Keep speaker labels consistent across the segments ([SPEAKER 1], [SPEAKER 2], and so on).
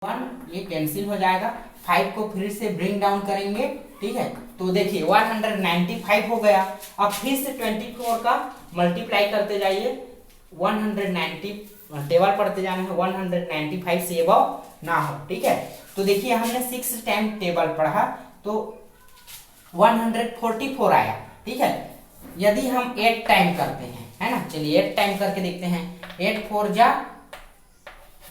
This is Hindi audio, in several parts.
[SPEAKER 1] 1 ये कैंसिल हो जाएगा। 5 को फिर से ब्रिंग डाउन करेंगे, ठीक है। तो देखिए 195 हो गया। अब फिर से 24 का मल्टीप्लाई करते जाइए। 190 टेबल पढ़ते जाना है, 195 से अबव ना हो, ठीक है। तो देखिए हमने 6 टाइम टेबल पढ़ा तो 144 आया, ठीक है। यदि हम 8 टाइम करते हैं, है ना, चलिए 8 टाइम करके देखते हैं। 8 4 जा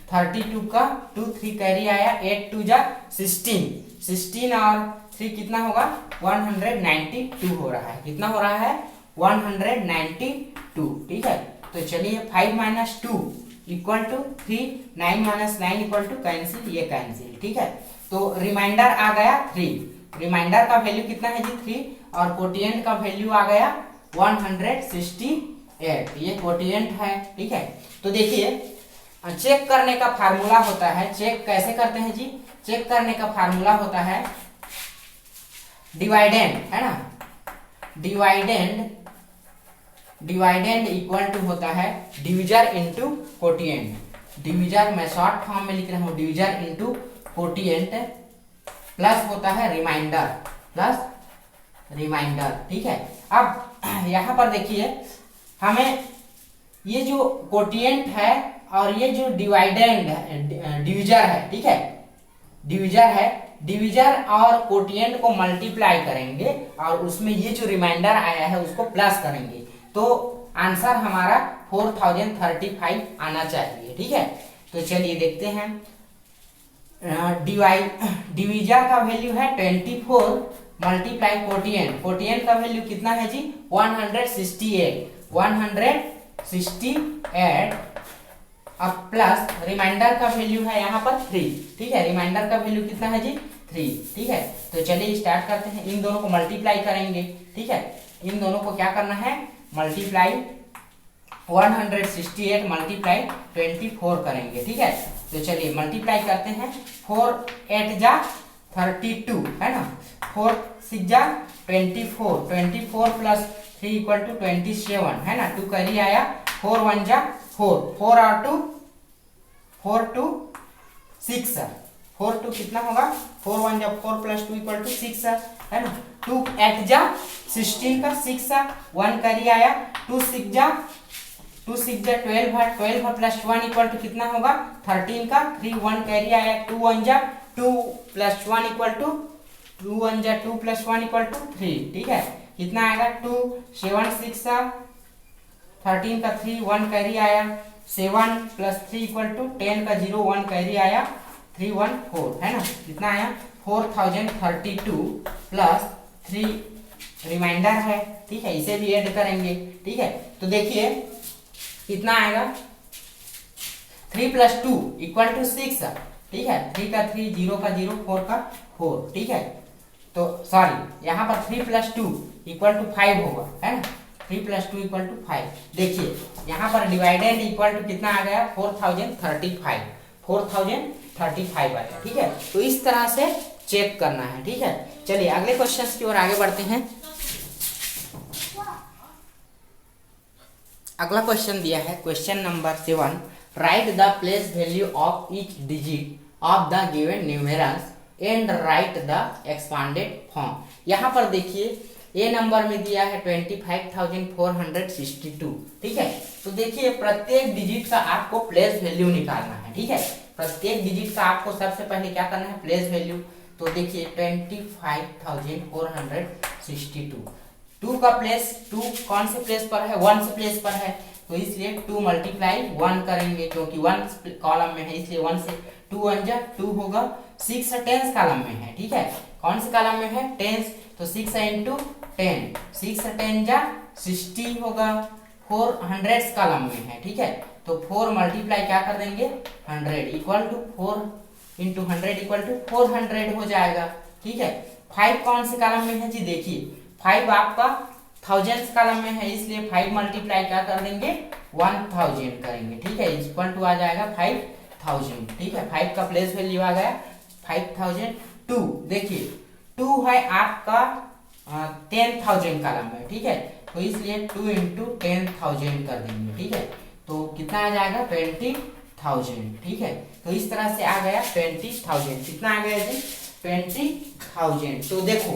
[SPEAKER 1] 32 का 2 3 कैरी आया, 8 2 जा 16, 16 और 3 कितना होगा 192 हो रहा है। कितना हो रहा है 192, ठीक है। तो चलिए 5 minus 2 equal to 3, 9 minus 9 equal to cancel, ये कैंसिल, ठीक है। तो रिमाइंडर आ गया 3, रिमाइंडर का वैल्यू कितना है जी 3 और कोटिएंट का वैल्यू आ गया 168, ये कोटिएंट है, ठीक है। तो देखिए चेक करने का फार्मूला होता है, चेक कैसे करते हैं जी, चेक करने का फार्मूला होता है डिवाइडेंड, है ना, डिवाइडेंड इक्वल टू होता है डिविजर इनटू कोटिएंट। डिविजर मैं शॉर्ट फॉर्म में लिख रहा हूं, डिविजर इनटू कोटिएंट प्लस होता है रिमाइंडर, प्लस रिमाइंडर, ठीक है। अब यहां पर देखिए हमें ये जो कोटिएंट है और ये जो डिवाइडेंड है, डिविजर है, ठीक है, डिविजर है, डिविजर और कोटिएंट को मल्टीप्लाई करेंगे और उसमें ये जो रिमाइंडर आया है उसको प्लस करेंगे तो आंसर हमारा 4035 आना चाहिए, ठीक है। तो चलिए देखते हैं। डिविजर का वैल्यू है 24 मल्टीप्लाई कोटिएंट, कोटिएंट का वैल्यू कितना है जी 168, 168 अब प्लस रिमाइंडर का वैल्यू है यहाँ पर 3, ठीक है। रिमाइंडर का वैल्यू कितना है जी 3, ठीक है। तो चलिए स्टार्ट करते हैं, इन दोनों को मल्टीप्लाई करेंगे, ठीक है। इन दोनों को क्या करना है मल्टीप्लाई, 168 मल्टीप्लाई 24 करेंगे, ठीक है। तो चलिए मल्टीप्लाई करते हैं। 4 8 जा 32, है ना, 4 6 जा 24, 24 प्लस 3 इक्वल टू 27, है ना, 2 कैरी आया, 4 1 जा 4, 4 और 2 4 2 6, 4 2 कितना होगा 4 1 जा 4 प्लस 2 इक्वल टू 6, है ना। 2 8 जा 16 का 6, 1 कैरी आया, 2 6 जा 12 है, 12 प्लस 1 इक्वल टू कितना होगा 13 का, 3 1 कैरी आया, 2 1 जा 2 प्लस 1 इक्वल टू 2 1 जा 2 प्लस 1 इक्वल टू 3, ठीक है। कितना आएगा 2 7 6 13 का 3 1 कैरी आया, 7 प्लस 3 इक्वल टू 10 का 0 1 कैरी आया, 3 1 4, है ना। कितना आया 4032 प्लस 3 रिमाइंडर है, ठीक है, इसे भी ऐड करेंगे, ठीक है। तो देखिए कितना आएगा 3 प्लस 2 इक्वल टू 6, ठीक है, 3 का 3 0 का 0 4 का 4, ठीक है। तो सॉरी यहाँ पर 3 प्लस 2 इक्वल टू 5 होगा, है ना, 3 प्लस 2 इक्वल टू 5। देखिए यहाँ पर डिवाइडेंड इक्वल टू कितना आ गया 4035, 4035 आया, ठीक है। तो इस तरह से चेक करना है, ठीक है। चलिए अगले क्वेश्चन की ओर आगे बढ़ते हैं। अगला क्वेश्चन दिया है question number 7, right the place value of each digit of the given numerals and right the expanded form. यहाँ पर देखिए ए नंबर में दिया है 25,462, ठीक है। तो देखिए प्रत्येक डिजिट का आपको प्लेस वैल्यू निकालना है, ठीक है। प्रत्येक डिजिट का आपको सबसे पहले क्या करना है प्लेस वैल्यू। तो देखिए 25,462, 2 का प्लेस 2 कौन से प्लेस पर है 1 से प्लेस पर है, तो इसलिए 2 मल्टीप्लाई 1 करेंगे क्योंकि 1 कॉलम में है इसलिए 1 से 2 1 जा 2 होगा। 6 टेंस कॉलम में है, ठीक है, कौन से कॉलम में है टेंस, तो 6 इंटू 10, 6 10 जा 60 होगा। 4 हंड्रेड्स कॉलम में है, ठीक है, तो 4 मल्टीप्लाई क्या कर देंगे 100 equal to 4 into 100 equal to 400 हो जाएगा, ठीक है। 5 कौन से कॉलम में है जी, देखिए 5 आपका थाउजेंड्स कॉलम में है इसलिए 5 मल्टीप्लाई क्या कर देंगे 1000 करेंगे, ठीक है, इक्वल टू आ जाएगा 5000, ठीक है। 5 का प्लेस वैल्यू आ गया 5000। 2 देखिए 2 है आपका 10,000 कॉलम में, ठीक है, तो इसलिए 2 इंटू 10,000 कर देंगे, ठीक है। तो कितना आ जाएगा 20,000, ठीक है। तो इस तरह से आ गया 20,000। कितना आ गया जी? 20,000। तो देखो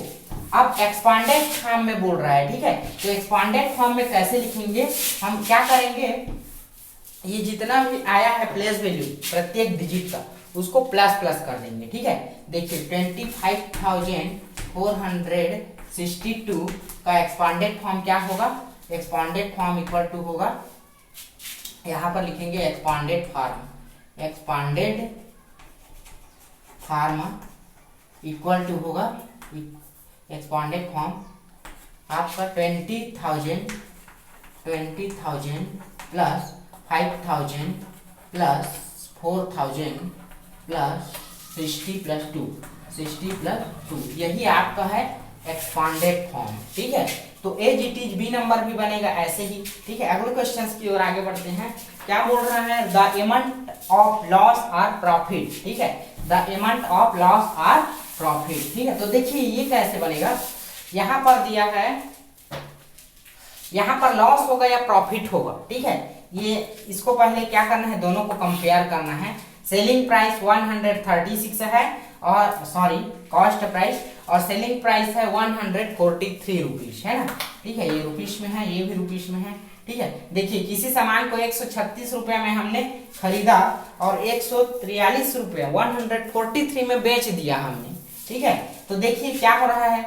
[SPEAKER 1] अब एक्सपांडेड फॉर्म में बोल रहा है, ठीक है। तो एक्सपांडेड फॉर्म में कैसे लिखेंगे, हम क्या करेंगे, ये जितना भी आया है प्लेस वैल्यू प्रत्येक डिजिट का उसको प्लस प्लस कर देंगे, ठीक है। देखिए 25,462 का एक्सपांडेड फॉर्म क्या होगा, एक्सपांडेड फॉर्म इक्वल टू होगा, यहाँ पर लिखेंगे expanded form, expanded form equal to होगा, एक्सपांडेड फॉर्म आपका 20,000 प्लस 5,000 प्लस 4,000 प्लस 60 प्लस 2, यही आपका है एक्सपांडेड फॉर्म, ठीक है। तो as it is be number भी बनेगा ऐसे ही, ठीक है। अगले क्वेश्चन की ओर आगे बढ़ते हैं। क्या बोल रहा है, the amount of loss or profit, ठीक है, the amount of loss or profit, ठीक है। तो देखिए ये कैसे बनेगा, यहां पर दिया है, यहां पर लॉस होगा या प्रॉफिट होगा, ठीक है। ये इसको पहले क्या करना है, दोनों को कंपेयर करना है। सेलिंग प्राइस 136 है और सॉरी कॉस्ट प्राइस, और सेलिंग प्राइस है 143 रुपीज, है ना, ठीक है। ये रुपीज में है, ये भी रुपीज में है, ठीक है। देखिए किसी सामान को 136 रुपया में हमने खरीदा और 143 रुपया 143 में बेच दिया हमने, ठीक है। तो देखिए क्या हो रहा है,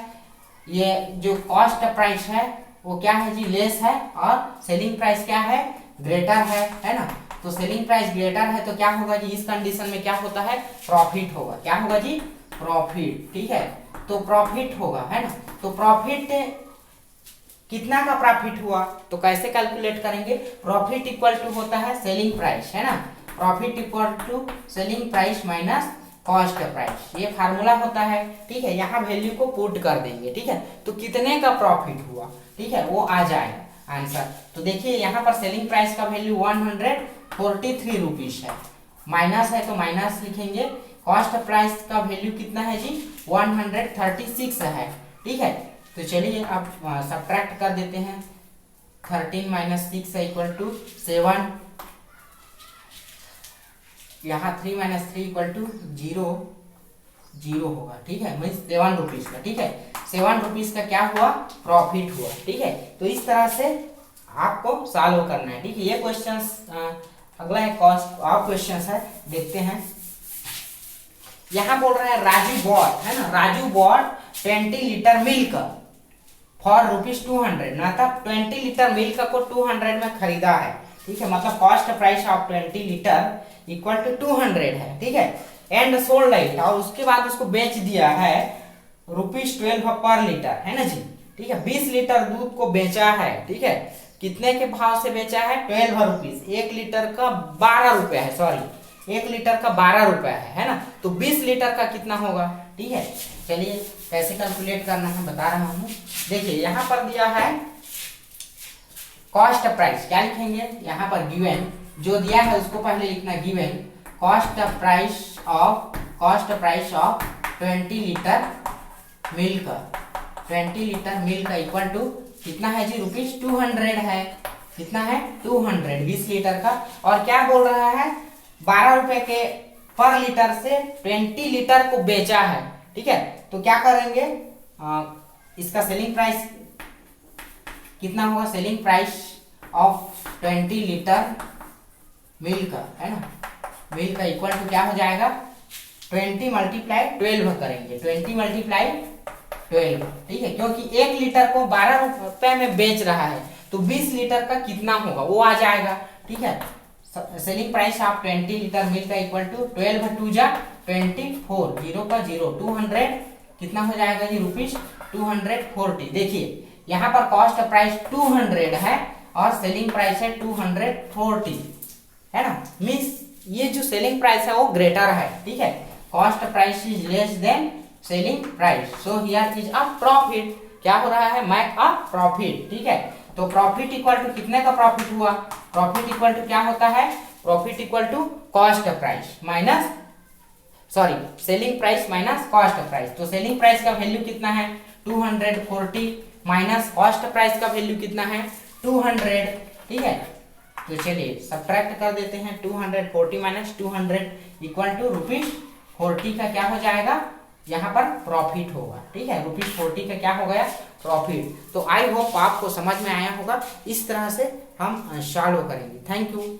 [SPEAKER 1] ये जो कॉस्ट प्राइस है वो क्या है जी, लेस है, और सेलिंग प्राइस क्या है, ग्रेटर है ना। तो सेलिंग प्राइस ग्रेटर है तो क्या होगा जी, इस कंडीशन में क्या होता है, प्रॉफिट होगा। क्या होगा जी, प्रॉफिट, ठीक है। तो प्रॉफिट होगा, है ना। तो प्रॉफिट कितना का प्रॉफिट हुआ, तो कैसे कैलकुलेट करेंगे, प्रॉफिट इक्वल टू होता है सेलिंग प्राइस, है ना, profit equal to selling price minus cost price, ये फार्मूला होता है, ठीक है। यहाँ वैल्यू को पुट कर देंगे, ठीक है। तो कितने का प्रॉफिट हुआ, ठीक है, वो आ जाएगा आंसर। तो देखिए यहाँ पर सेलिंग प्राइस का वैल्यू 143 रुपीज है, माइनस है तो माइनस लिखेंगे। कॉस्ट प्राइस का वैल्यू कितना है जी, 136 है, ठीक है। तो चलिए अब सब्ट्रैक्ट कर देते हैं, 13 माइनस 6 इक्वल टू 7, यहाँ 3 माइनस 3 इक्वल टू 0 होगा, ठीक है, मीन्स 7 रुपीज का, ठीक है। 7 रुपीज का क्या हुआ, प्रॉफिट हुआ, ठीक है। तो इस तरह से आपको सॉल्व करना है, ठीक है। ये क्वेश्चंस अगला है कॉस्ट ऑफ क्वेश्चंस है, देखते हैं। यहाँ बोल रहा है राजू बॉट, है ना, Raju bought 20 litre milk for ₹200, मतलब 20 लीटर मिल्क को 200 में खरीदा है, ठीक है। मतलब cost price of 20 litre equal to 200 है, ठीक है। एंड सोल्ड इट, और उसके बाद उसको बेच दिया है ₹12 पर लीटर, है ना जी, ठीक है। 20 लीटर दूध को बेचा है, ठीक है। कितने के भाव से बेचा है, 12 रुपीज। 1 लीटर का 12 रुपया है, सॉरी 1 लीटर का 12 रुपया है ना। तो 20 लीटर का कितना होगा, ठीक है। चलिए कैसे कैलकुलेट करना है बता रहा हूँ। देखिए यहाँ पर दिया है कॉस्ट प्राइस, क्या लिखेंगे, यहाँ पर गिवन जो दिया है उसको पहले लिखना, given cost price of 20 litre milk, 20 litre milk equal to कितना है जी, ₹200 है। कितना है, 200, 20 लीटर का। और क्या बोल रहा है, 12 रुपए के पर लीटर से 20 लीटर को बेचा है, ठीक है। तो क्या करेंगे, इसका सेलिंग प्राइस कितना होगा, selling price of 20 litre milk, है ना, मिल्क इक्वल टू क्या हो जाएगा, 20 मल्टीप्लाई 12 करेंगे, 20 मल्टीप्लाई 12, ठीक है। क्योंकि 1 लीटर को 12 रुपए में बेच रहा है तो 20 लीटर का कितना होगा वो आ जाएगा, ठीक है। Selling price of 20 litre milk equal to 12 2 जा 24, 0 का 0, 200 कितना हो जाएगा जी, ₹240। देखिए यहाँ पर कॉस्ट प्राइस 200 है और सेलिंग प्राइस है 240, है ना। मीन्स ये जो सेलिंग प्राइस है वो ग्रेटर है, ठीक है। Cost price is less than selling price, so here is a profit. क्या हो रहा है, मेक अ प्रॉफिट, ठीक है। तो प्रॉफिट इक्वल टू कितने का प्रॉफिट हुआ, प्रॉफिट इक्वल टू क्या होता है, profit equal to cost price minus sorry selling price minus cost price. तो सेलिंग प्राइस का वैल्यू कितना है, 240 माइनस कॉस्ट प्राइस का वैल्यू कितना है, 200, ठीक है। तो चलिए सब्ट्रैक्ट कर देते हैं, 240 माइनस 200 इक्वल टू ₹40 का क्या हो जाएगा, यहाँ पर प्रॉफिट होगा। ठीक है, ₹40 का क्या हो गया, प्रॉफिट। तो आई होप आपको समझ में आया होगा। इस तरह से हम सॉल्व करेंगे। Thank you.